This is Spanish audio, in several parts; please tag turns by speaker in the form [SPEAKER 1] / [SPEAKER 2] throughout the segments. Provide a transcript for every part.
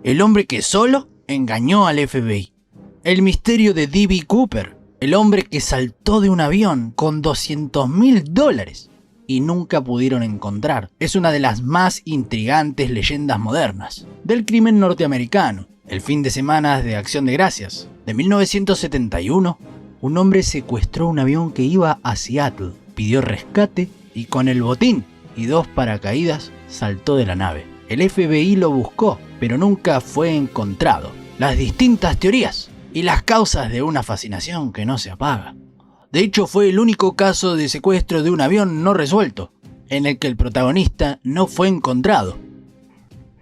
[SPEAKER 1] el hombre que solo engañó al FBI. El misterio de D.B. Cooper, el hombre que saltó de un avión con $200.000 y nunca pudieron encontrar. Es una de las más intrigantes leyendas modernas del crimen norteamericano. El fin de semana de Acción de Gracias de 1971, un hombre secuestró un avión que iba a Seattle, pidió rescate y con el botín y 2 paracaídas saltó de la nave. El FBI lo buscó, pero nunca fue encontrado. Las distintas teorías y las causas de una fascinación que no se apaga. De hecho, fue el único caso de secuestro de un avión no resuelto, en el que el protagonista no fue encontrado.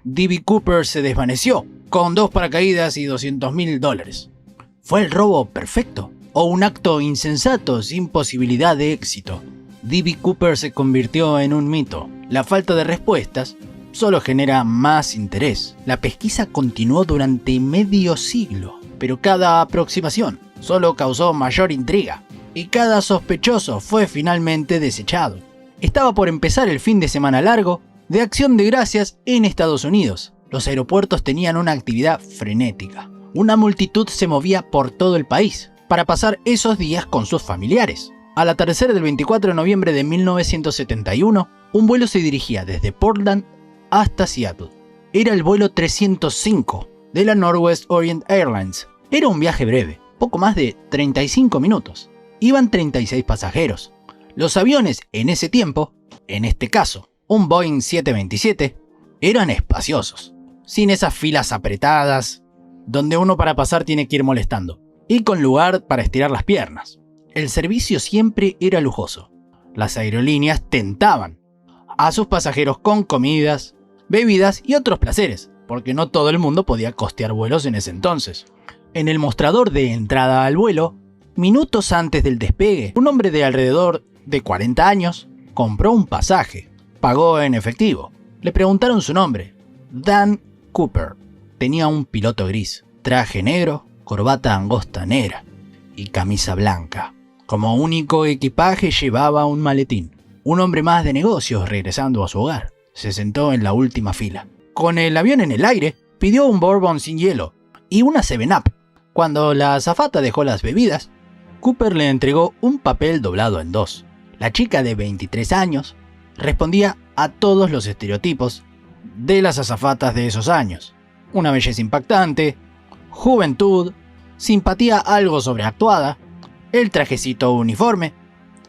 [SPEAKER 1] D.B. Cooper se desvaneció, con 2 paracaídas y $200.000. ¿Fue el robo perfecto? ¿O un acto insensato sin posibilidad de éxito? D.B. Cooper se convirtió en un mito. La falta de respuestas solo genera más interés. La pesquisa continuó durante medio siglo, pero cada aproximación solo causó mayor intriga, y cada sospechoso fue finalmente desechado. Estaba por empezar el fin de semana largo de Acción de Gracias en Estados Unidos. Los aeropuertos tenían una actividad frenética. Una multitud se movía por todo el país para pasar esos días con sus familiares. Al atardecer del 24 de noviembre de 1971, un vuelo se dirigía desde Portland hasta Seattle. Era el vuelo 305 de la Northwest Orient Airlines. Era un viaje breve, poco más de 35 minutos. Iban 36 pasajeros. Los aviones en ese tiempo, en este caso un Boeing 727, eran espaciosos, sin esas filas apretadas, donde uno para pasar tiene que ir molestando, y con lugar para estirar las piernas. El servicio siempre era lujoso. Las aerolíneas tentaban a sus pasajeros con comidas, bebidas y otros placeres, porque no todo el mundo podía costear vuelos en ese entonces. En el mostrador de entrada al vuelo, minutos antes del despegue, un hombre de alrededor de 40 años compró un pasaje, pagó en efectivo. Le preguntaron su nombre, Dan Cooper. Tenía un piloto gris, traje negro, corbata angosta negra y camisa blanca. Como único equipaje llevaba un maletín. Un hombre más de negocios regresando a su hogar. Se sentó en la última fila. Con el avión en el aire, pidió un bourbon sin hielo y una 7-Up. Cuando la azafata dejó las bebidas, Cooper le entregó un papel doblado en 2. La chica de 23 años respondía a todos los estereotipos de las azafatas de esos años. Una belleza impactante, juventud, simpatía algo sobreactuada, el trajecito uniforme,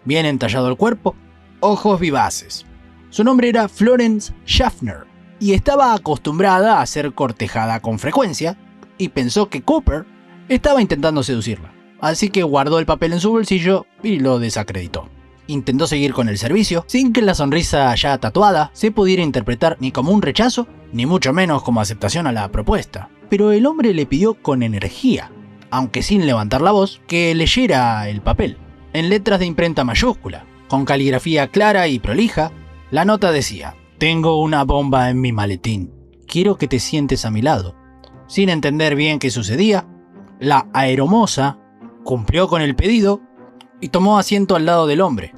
[SPEAKER 1] bien entallado el cuerpo, ojos vivaces. Su nombre era Florence Schaffner y estaba acostumbrada a ser cortejada con frecuencia y pensó que Cooper estaba intentando seducirla. Así que guardó el papel en su bolsillo y lo desacreditó. Intentó seguir con el servicio sin que la sonrisa ya tatuada se pudiera interpretar ni como un rechazo, ni mucho menos como aceptación a la propuesta. Pero el hombre le pidió con energía, aunque sin levantar la voz, que leyera el papel. En letras de imprenta mayúscula, con caligrafía clara y prolija, la nota decía: «Tengo una bomba en mi maletín. Quiero que te sientes a mi lado». Sin entender bien qué sucedía, la aeromoza cumplió con el pedido y tomó asiento al lado del hombre,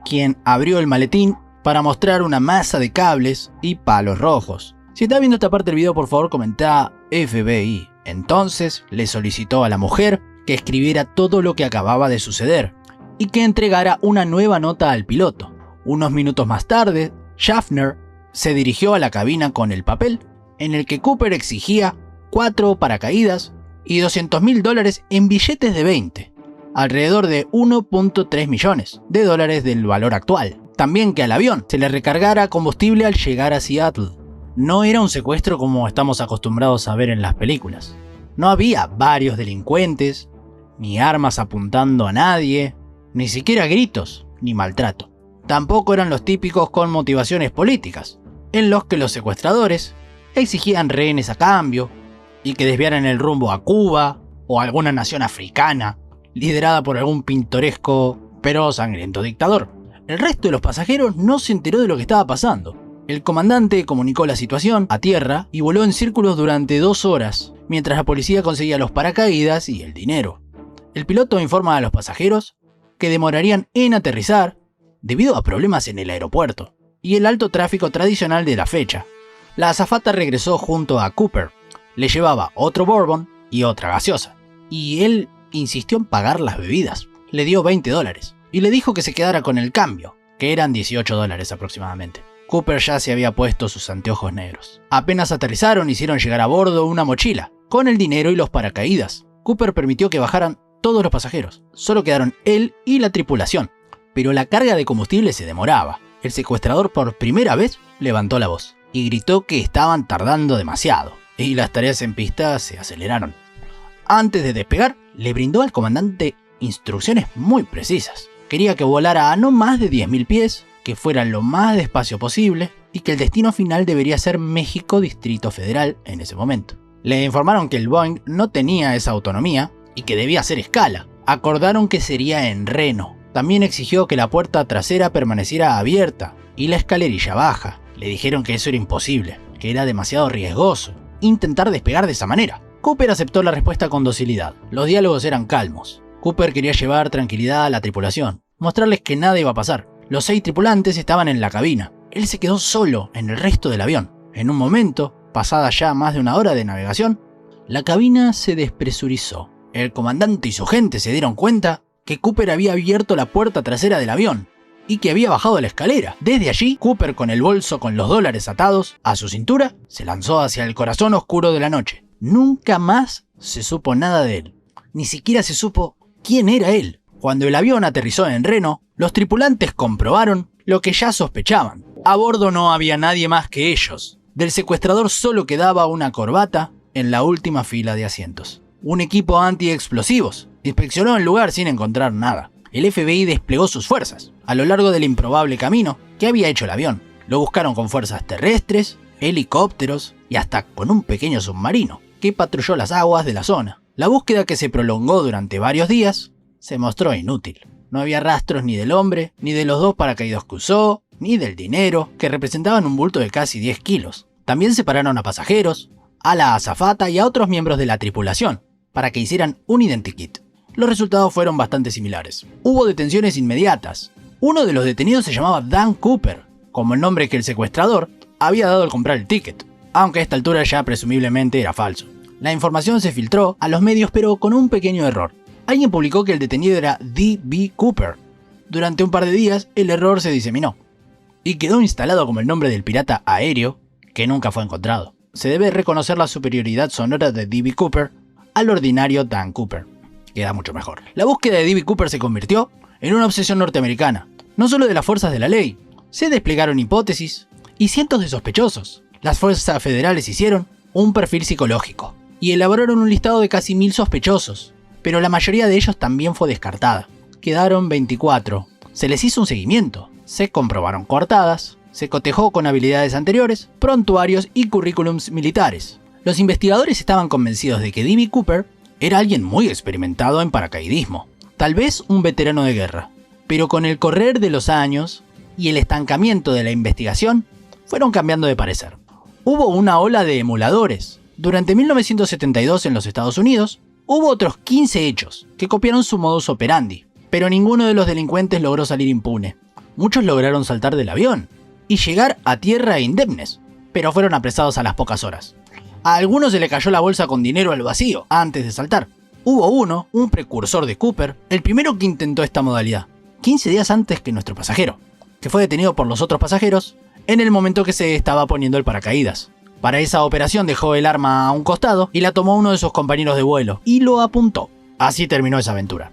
[SPEAKER 1] quien abrió el maletín para mostrar una masa de cables y palos rojos. Si estás viendo esta parte del video, por favor comenta FBI. Entonces le solicitó a la mujer que escribiera todo lo que acababa de suceder y que entregara una nueva nota al piloto. Unos minutos más tarde, Schaffner se dirigió a la cabina con el papel, en el que Cooper exigía 4 paracaídas y $200.000 en billetes de 20. Alrededor de 1.3 millones de dólares del valor actual. También que al avión se le recargara combustible al llegar a Seattle. No era un secuestro como estamos acostumbrados a ver en las películas. No había varios delincuentes, ni armas apuntando a nadie, ni siquiera gritos, ni maltrato. Tampoco eran los típicos con motivaciones políticas, en los que los secuestradores exigían rehenes a cambio y que desviaran el rumbo a Cuba o a alguna nación africana, liderada por algún pintoresco pero sangriento dictador. El resto de los pasajeros no se enteró de lo que estaba pasando. El comandante comunicó la situación a tierra y voló en círculos durante 2 horas, mientras la policía conseguía los paracaídas y el dinero. El piloto informa a los pasajeros que demorarían en aterrizar debido a problemas en el aeropuerto y el alto tráfico tradicional de la fecha. La azafata regresó junto a Cooper, le llevaba otro bourbon y otra gaseosa. Y él insistió en pagar las bebidas. Le dio $20 y le dijo que se quedara con el cambio, que eran $18 aproximadamente. Cooper ya se había puesto sus anteojos negros. Apenas aterrizaron, hicieron llegar a bordo una mochila, con el dinero y los paracaídas. Cooper permitió que bajaran todos los pasajeros. Solo quedaron él y la tripulación. Pero la carga de combustible se demoraba. El secuestrador por primera vez levantó la voz y gritó que estaban tardando demasiado, y las tareas en pista se aceleraron. Antes de despegar, le brindó al comandante instrucciones muy precisas. Quería que volara a no más de 10.000 pies, que fuera lo más despacio posible y que el destino final debería ser México Distrito Federal en ese momento. Le informaron que el Boeing no tenía esa autonomía y que debía hacer escala. Acordaron que sería en Reno. También exigió que la puerta trasera permaneciera abierta y la escalerilla baja. Le dijeron que eso era imposible, que era demasiado riesgoso intentar despegar de esa manera. Cooper aceptó la respuesta con docilidad. Los diálogos eran calmos. Cooper quería llevar tranquilidad a la tripulación, mostrarles que nada iba a pasar. Los 6 tripulantes estaban en la cabina. Él se quedó solo en el resto del avión. En un momento, pasada ya más de una hora de navegación, la cabina se despresurizó. El comandante y su gente se dieron cuenta que Cooper había abierto la puerta trasera del avión y que había bajado la escalera. Desde allí, Cooper, con el bolso con los dólares atados a su cintura, se lanzó hacia el corazón oscuro de la noche. Nunca más se supo nada de él. Ni siquiera se supo quién era él. Cuando el avión aterrizó en Reno, los tripulantes comprobaron lo que ya sospechaban. A bordo no había nadie más que ellos. Del secuestrador solo quedaba una corbata en la última fila de asientos. Un equipo antiexplosivos inspeccionó el lugar sin encontrar nada. El FBI desplegó sus fuerzas a lo largo del improbable camino que había hecho el avión. Lo buscaron con fuerzas terrestres, helicópteros y hasta con un pequeño submarino que patrulló las aguas de la zona. La búsqueda, que se prolongó durante varios días, se mostró inútil. No había rastros ni del hombre, ni de los 2 paracaídas que usó, ni del dinero, que representaban un bulto de casi 10 kilos. También separaron a pasajeros, a la azafata y a otros miembros de la tripulación, para que hicieran un identikit. Los resultados fueron bastante similares. Hubo detenciones inmediatas. Uno de los detenidos se llamaba Dan Cooper, como el nombre que el secuestrador había dado al comprar el ticket, aunque a esta altura ya presumiblemente era falso. La información se filtró a los medios, pero con un pequeño error. Alguien publicó que el detenido era D.B. Cooper. Durante un par de días, el error se diseminó y quedó instalado como el nombre del pirata aéreo que nunca fue encontrado. Se debe reconocer la superioridad sonora de D.B. Cooper al ordinario Dan Cooper. Queda mucho mejor. La búsqueda de D.B. Cooper se convirtió en una obsesión norteamericana, no solo de las fuerzas de la ley. Se desplegaron hipótesis y cientos de sospechosos. Las fuerzas federales hicieron un perfil psicológico y elaboraron un listado de casi 1000 sospechosos, pero la mayoría de ellos también fue descartada. Quedaron 24. Se les hizo un seguimiento, se comprobaron coartadas, se cotejó con habilidades anteriores, prontuarios y currículums militares. Los investigadores estaban convencidos de que D.B. Cooper era alguien muy experimentado en paracaidismo, tal vez un veterano de guerra, pero con el correr de los años y el estancamiento de la investigación, fueron cambiando de parecer. Hubo una ola de emuladores. Durante 1972 en los Estados Unidos, hubo otros 15 hechos que copiaron su modus operandi, pero ninguno de los delincuentes logró salir impune. Muchos lograron saltar del avión y llegar a tierra indemnes, pero fueron apresados a las pocas horas. A algunos se le cayó la bolsa con dinero al vacío antes de saltar. Hubo uno, un precursor de Cooper, el primero que intentó esta modalidad, 15 días antes que nuestro pasajero, que fue detenido por los otros pasajeros en el momento que se estaba poniendo el paracaídas. Para esa operación dejó el arma a un costado y la tomó uno de sus compañeros de vuelo y lo apuntó. Así terminó esa aventura.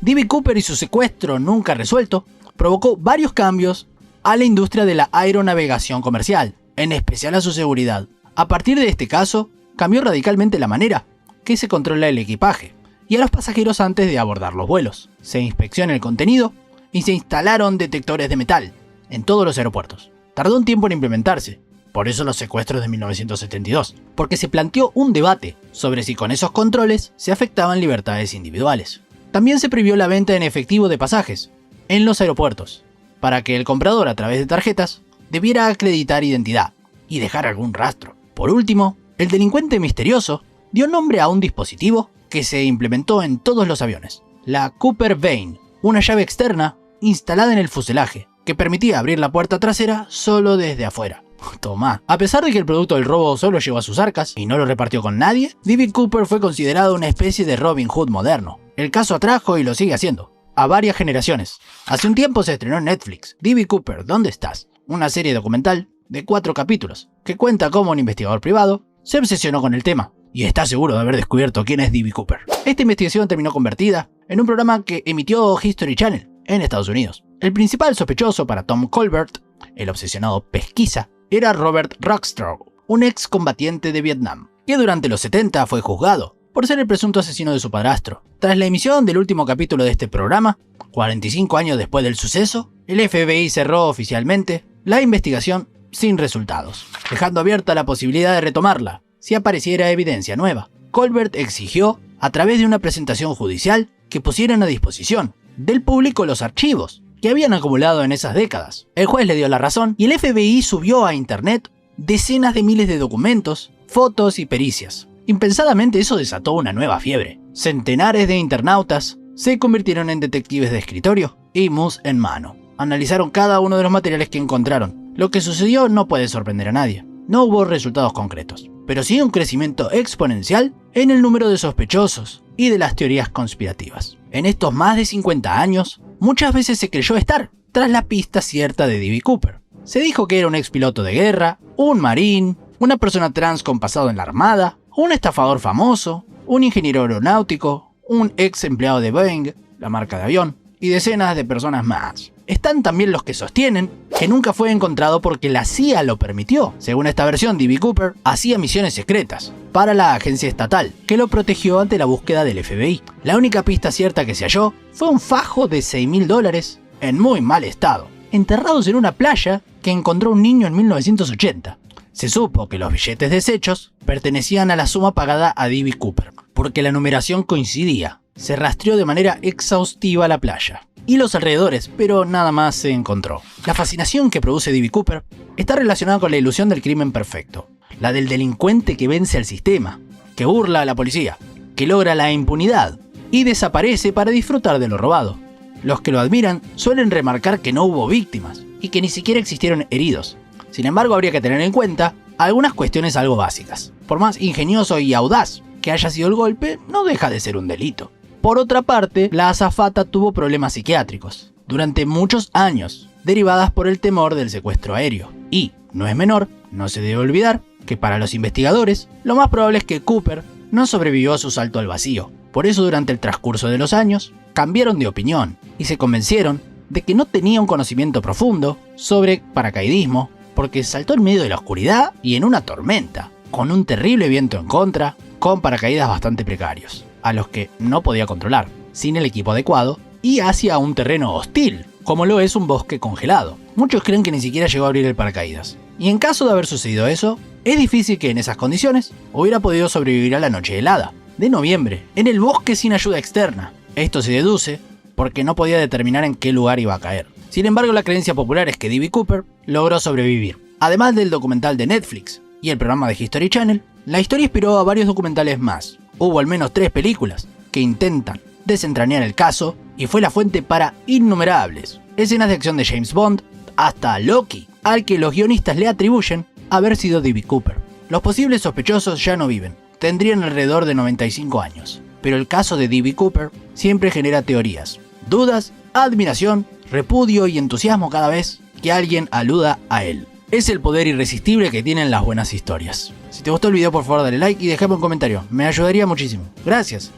[SPEAKER 1] D.B. Cooper y su secuestro nunca resuelto provocó varios cambios a la industria de la aeronavegación comercial, en especial a su seguridad. A partir de este caso, cambió radicalmente la manera que se controla el equipaje y a los pasajeros antes de abordar los vuelos. Se inspecciona el contenido y se instalaron detectores de metal en todos los aeropuertos. Tardó un tiempo en implementarse, por eso los secuestros de 1972, porque se planteó un debate sobre si con esos controles se afectaban libertades individuales. También se prohibió la venta en efectivo de pasajes en los aeropuertos, para que el comprador a través de tarjetas debiera acreditar identidad y dejar algún rastro. Por último, el delincuente misterioso dio nombre a un dispositivo que se implementó en todos los aviones, la Cooper Vane, una llave externa instalada en el fuselaje que permitía abrir la puerta trasera solo desde afuera. Tomá. A pesar de que el producto del robo solo llegó a sus arcas y no lo repartió con nadie, D.B. Cooper fue considerado una especie de Robin Hood moderno. El caso atrajo, y lo sigue haciendo, a varias generaciones. Hace un tiempo se estrenó en Netflix D.B. Cooper, ¿dónde estás? Una serie documental de 4 capítulos que cuenta cómo un investigador privado se obsesionó con el tema y está seguro de haber descubierto quién es D.B. Cooper. Esta investigación terminó convertida en un programa que emitió History Channel en Estados Unidos. El principal sospechoso para Tom Colbert, el obsesionado pesquisa, era Robert Rockstraw, un excombatiente de Vietnam, que durante los 70 fue juzgado por ser el presunto asesino de su padrastro. Tras la emisión del último capítulo de este programa, 45 años después del suceso, el FBI cerró oficialmente la investigación sin resultados, dejando abierta la posibilidad de retomarla si apareciera evidencia nueva. Colbert exigió, a través de una presentación judicial, que pusieran a disposición del público los archivos que habían acumulado en esas décadas. El juez le dio la razón y el FBI subió a internet decenas de miles de documentos, fotos y pericias. Impensadamente eso desató una nueva fiebre. Centenares de internautas se convirtieron en detectives de escritorio y mus en mano. Analizaron cada uno de los materiales que encontraron. Lo que sucedió no puede sorprender a nadie. No hubo resultados concretos, pero sí un crecimiento exponencial en el número de sospechosos y de las teorías conspirativas. En estos más de 50 años, muchas veces se creyó estar tras la pista cierta de D.B. Cooper. Se dijo que era un expiloto de guerra, un marín, una persona trans con pasado en la armada, un estafador famoso, un ingeniero aeronáutico, un ex empleado de Boeing, la marca de avión, y decenas de personas más. Están también los que sostienen que nunca fue encontrado porque la CIA lo permitió. Según esta versión, D.B. Cooper hacía misiones secretas para la agencia estatal, que lo protegió ante la búsqueda del FBI. La única pista cierta que se halló fue un fajo de $6.000 en muy mal estado, enterrados en una playa que encontró un niño en 1980. Se supo que los billetes deshechos pertenecían a la suma pagada a D.B. Cooper, porque la numeración coincidía. Se rastreó de manera exhaustiva la playa y los alrededores, pero nada más se encontró. La fascinación que produce D.B. Cooper está relacionada con la ilusión del crimen perfecto, la del delincuente que vence al sistema, que burla a la policía, que logra la impunidad y desaparece para disfrutar de lo robado. Los que lo admiran suelen remarcar que no hubo víctimas y que ni siquiera existieron heridos. Sin embargo, habría que tener en cuenta algunas cuestiones algo básicas. Por más ingenioso y audaz que haya sido el golpe, no deja de ser un delito. Por otra parte, la azafata tuvo problemas psiquiátricos durante muchos años, derivadas por el temor del secuestro aéreo. Y, no es menor, no se debe olvidar que para los investigadores, lo más probable es que Cooper no sobrevivió a su salto al vacío. Por eso, durante el transcurso de los años, cambiaron de opinión y se convencieron de que no tenía un conocimiento profundo sobre paracaidismo, porque saltó en medio de la oscuridad y en una tormenta, con un terrible viento en contra, con paracaídas bastante precarios, a los que no podía controlar, sin el equipo adecuado y hacia un terreno hostil, como lo es un bosque congelado. Muchos creen que ni siquiera llegó a abrir el paracaídas. Y en caso de haber sucedido eso, es difícil que en esas condiciones hubiera podido sobrevivir a la noche helada de noviembre, en el bosque sin ayuda externa. Esto se deduce porque no podía determinar en qué lugar iba a caer. Sin embargo, la creencia popular es que D.B. Cooper logró sobrevivir. Además del documental de Netflix y el programa de History Channel, la historia inspiró a varios documentales más. Hubo al menos 3 películas que intentan desentrañar el caso y fue la fuente para innumerables escenas de acción de James Bond, hasta Loki, al que los guionistas le atribuyen haber sido D.B. Cooper. Los posibles sospechosos ya no viven, tendrían alrededor de 95 años, pero el caso de D.B. Cooper siempre genera teorías, dudas, admiración, repudio y entusiasmo cada vez que alguien aluda a él. Es el poder irresistible que tienen las buenas historias. Si te gustó el video, por favor dale like y déjame un comentario, me ayudaría muchísimo. Gracias.